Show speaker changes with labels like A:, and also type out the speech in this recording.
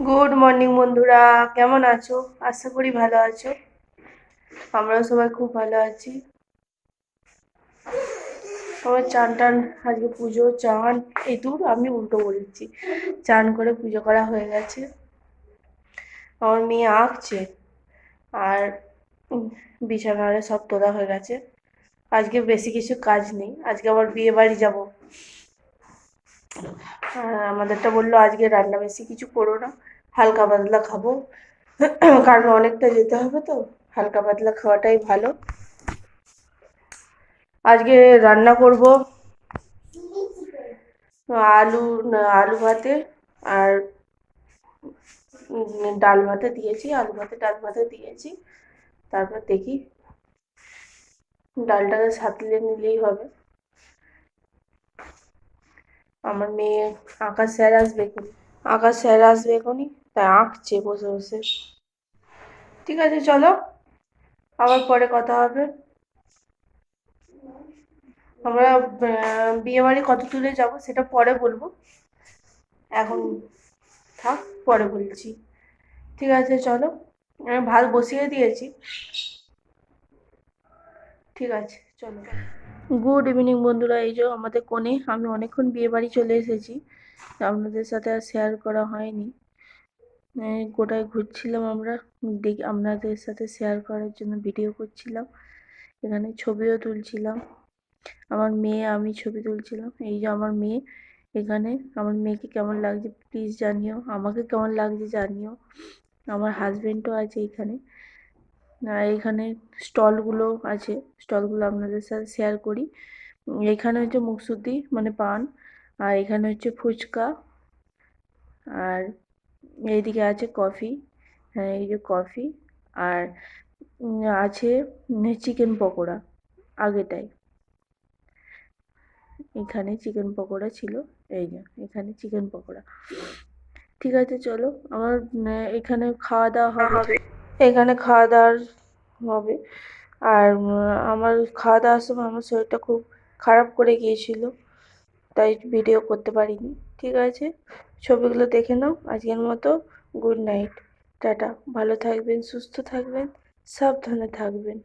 A: Good morning বন্ধুরা, কেমন আছো? আশা করি ভালো আছো। আমরাও সবাই খুব ভালো আছি। আমার চান টান, আজকে পুজো চান, এই দূর আমি উল্টো বলেছি, চান করে পুজো করা হয়ে গেছে। আমার মেয়ে আঁকছে আর বিছানারে সব তোলা হয়ে গেছে। আজকে বেশি কিছু কাজ নেই, আজকে আবার বিয়ে বাড়ি যাবো। আমাদেরটা বললো আজকে রান্না বেশি কিছু করো না, হালকা পাতলা খাবো, কারণ অনেকটা যেতে হবে তো, হালকা পাতলা খাওয়াটাই ভালো। আজকে রান্না করব আলু, আলু ভাতে আর ডাল ভাতে দিয়েছি, আলু ভাতে ডাল ভাতে দিয়েছি। তারপর দেখি, ডালটাকে সাঁতলে নিলেই হবে। আমার মেয়ে আঁকা স্যার আসবে এখনই, আঁকা স্যার আসবে এখনই, তাই আঁকছে বসে বসে। ঠিক আছে, চলো আবার পরে কথা হবে। আমরা বিয়ে বাড়ি কত দূরে যাব সেটা পরে বলবো, এখন থাক, পরে বলছি। ঠিক আছে চলো, আমি ভাত বসিয়ে দিয়েছি। ঠিক আছে চলো। গুড ইভিনিং বন্ধুরা, এই যে আমাদের কোণে, আমি অনেকক্ষণ বিয়ে বাড়ি চলে এসেছি, আপনাদের সাথে আর শেয়ার করা হয়নি। গোটায় ঘুরছিলাম আমরা, দেখি আপনাদের সাথে শেয়ার করার জন্য ভিডিও করছিলাম, এখানে ছবিও তুলছিলাম। আমার মেয়ে আমি ছবি তুলছিলাম, এই যে আমার মেয়ে এখানে। আমার মেয়েকে কেমন লাগছে প্লিজ জানিও, আমাকে কেমন লাগছে জানিও। আমার হাজবেন্ডও আছে এখানে। আর এখানে স্টলগুলো আছে, স্টলগুলো আপনাদের সাথে শেয়ার করি। এখানে হচ্ছে মুকসুদ্দি মানে পান, আর এখানে হচ্ছে ফুচকা, আর এইদিকে আছে কফি। হ্যাঁ, এই যে কফি, আর আছে চিকেন পকোড়া। আগেটাই এখানে চিকেন পকোড়া ছিল, এই যে এখানে চিকেন পকোড়া। ঠিক আছে চলো, আমার এখানে খাওয়া দাওয়া হবে, এখানে খাওয়া দাওয়ার হবে। আর আমার খাওয়া দাওয়ার সময় আমার শরীরটা খুব খারাপ করে গিয়েছিল, তাই ভিডিও করতে পারিনি। ঠিক আছে, ছবিগুলো দেখে নাও। আজকের মতো গুড নাইট, টাটা, ভালো থাকবেন, সুস্থ থাকবেন, সাবধানে থাকবেন।